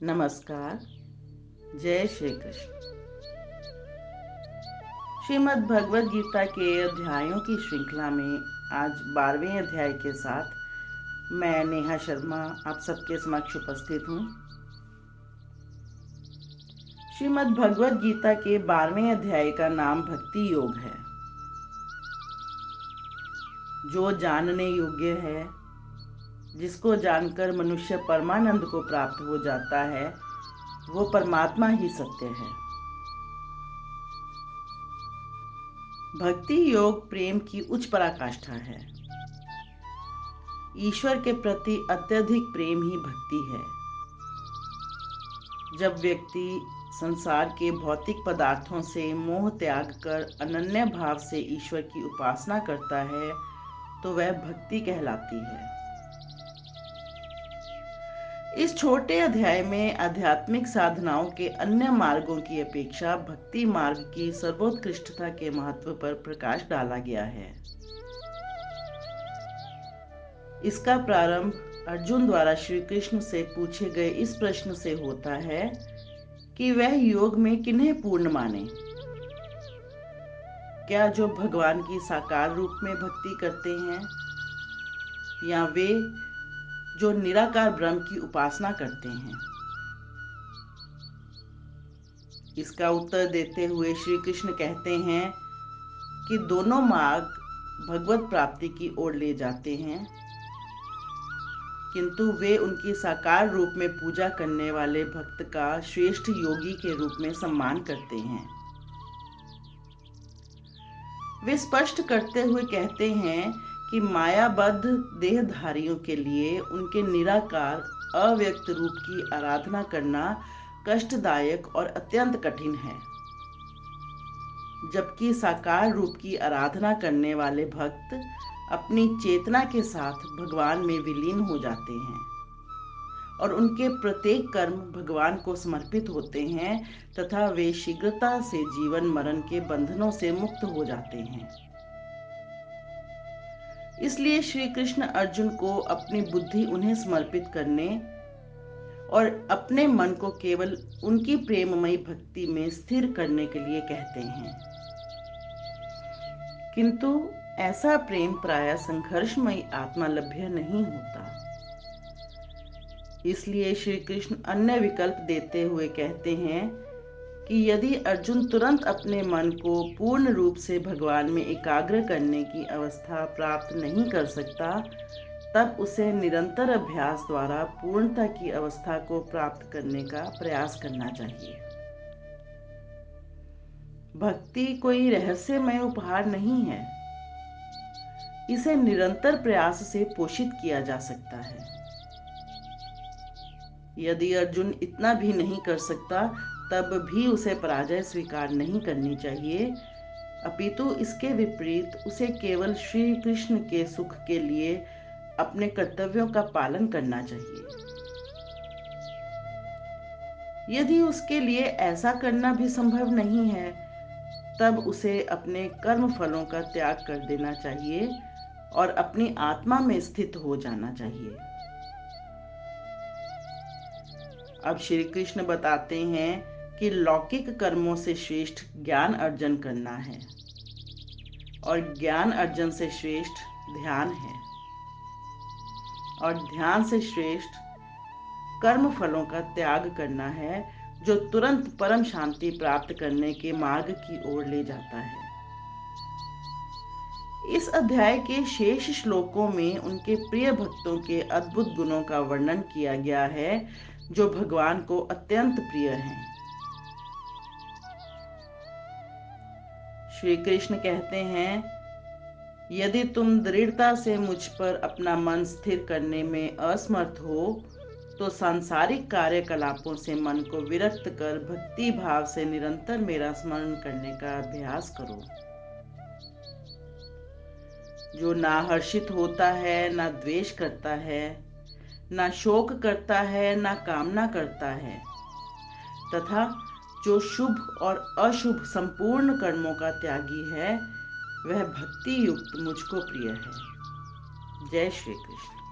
नमस्कार। जय श्री कृष्ण। श्रीमद् भगवद गीता के अध्यायों की श्रृंखला में आज 12वें अध्याय के साथ मैं नेहा शर्मा आप सबके समक्ष उपस्थित हूँ। श्रीमद् भगवद गीता के 12वें अध्याय का नाम भक्ति योग है। जो जानने योग्य है, जिसको जानकर मनुष्य परमानंद को प्राप्त हो जाता है, वो परमात्मा ही सत्य है। भक्ति योग प्रेम की उच्च पराकाष्ठा है। ईश्वर के प्रति अत्यधिक प्रेम ही भक्ति है। जब व्यक्ति संसार के भौतिक पदार्थों से मोह त्याग कर अनन्य भाव से ईश्वर की उपासना करता है तो वह भक्ति कहलाती है। इस छोटे अध्याय में आध्यात्मिक साधनाओं के अन्य मार्गों की अपेक्षा भक्ति मार्ग की सर्वोत्कृष्टता के महत्व पर प्रकाश डाला गया है। इसका प्रारंभ अर्जुन द्वारा श्री कृष्ण से पूछे गए इस प्रश्न से होता है कि वह योग में किन्हें पूर्ण माने। क्या जो भगवान की साकार रूप में भक्ति करते हैं, या वे जो निराकार ब्रह्म की उपासना करते हैं। इसका उत्तर देते हुए श्री कृष्ण कहते हैं कि दोनों मार्ग भगवत प्राप्ति की ओर ले जाते हैं, किंतु वे उनकी साकार रूप में पूजा करने वाले भक्त का श्रेष्ठ योगी के रूप में सम्मान करते हैं। वे स्पष्ट करते हुए कहते हैं कि मायाबद्ध देहधारियों के लिए उनके निराकार अव्यक्त रूप की आराधना करना कष्टदायक और अत्यंत कठिन है, जबकि साकार रूप की आराधना करने वाले भक्त अपनी चेतना के साथ भगवान में विलीन हो जाते हैं और उनके प्रत्येक कर्म भगवान को समर्पित होते हैं तथा वे शीघ्रता से जीवन मरण के बंधनों से मुक्त हो जाते हैं। इसलिए श्री कृष्ण अर्जुन को अपनी बुद्धि उन्हें समर्पित करने और अपने मन को केवल उनकी प्रेममयी भक्ति में स्थिर करने के लिए कहते हैं, किंतु ऐसा प्रेम प्रायः संघर्षमयी आत्मालभ्य नहीं होता। इसलिए श्री कृष्ण अन्य विकल्प देते हुए कहते हैं कि यदि अर्जुन तुरंत अपने मन को पूर्ण रूप से भगवान में एकाग्र करने की अवस्था प्राप्त नहीं कर सकता, तब उसे निरंतर अभ्यास द्वारा पूर्णता की अवस्था को प्राप्त करने का प्रयास करना चाहिए। भक्ति कोई रहस्यमय उपहार नहीं है। इसे निरंतर प्रयास से पोषित किया जा सकता है। यदि अर्जुन इतना भी नहीं कर सकता, तब भी उसे पराजय स्वीकार नहीं करनी चाहिए, अपितु इसके विपरीत उसे केवल श्री कृष्ण के सुख के लिए अपने कर्तव्यों का पालन करना चाहिए। यदि उसके लिए ऐसा करना भी संभव नहीं है, तब उसे अपने कर्म फलों का त्याग कर देना चाहिए और अपनी आत्मा में स्थित हो जाना चाहिए। अब श्री कृष्ण बताते हैं कि लौकिक कर्मों से श्रेष्ठ ज्ञान अर्जन करना है और ज्ञान अर्जन से श्रेष्ठ ध्यान है और ध्यान से श्रेष्ठ कर्म फलों का त्याग करना है, जो तुरंत परम शांति प्राप्त करने के मार्ग की ओर ले जाता है। इस अध्याय के शेष श्लोकों में उनके प्रिय भक्तों के अद्भुत गुणों का वर्णन किया गया है, जो भगवान को अत्यंत प्रिय हैं। श्री कृष्ण कहते हैं, यदि तुम दृढ़ता से मुझ पर अपना मन स्थिर करने में असमर्थ हो, तो सांसारिक कार्यकलापों से मन को विरक्त कर भक्ति भाव से निरंतर मेरा स्मरण करने का अभ्यास करो। जो ना हर्षित होता है, ना द्वेष करता है, ना शोक करता है, ना कामना करता है, तथा जो शुभ और अशुभ संपूर्ण कर्मों का त्यागी है, वह भक्ति युक्त मुझको प्रिय है। जय श्री कृष्ण।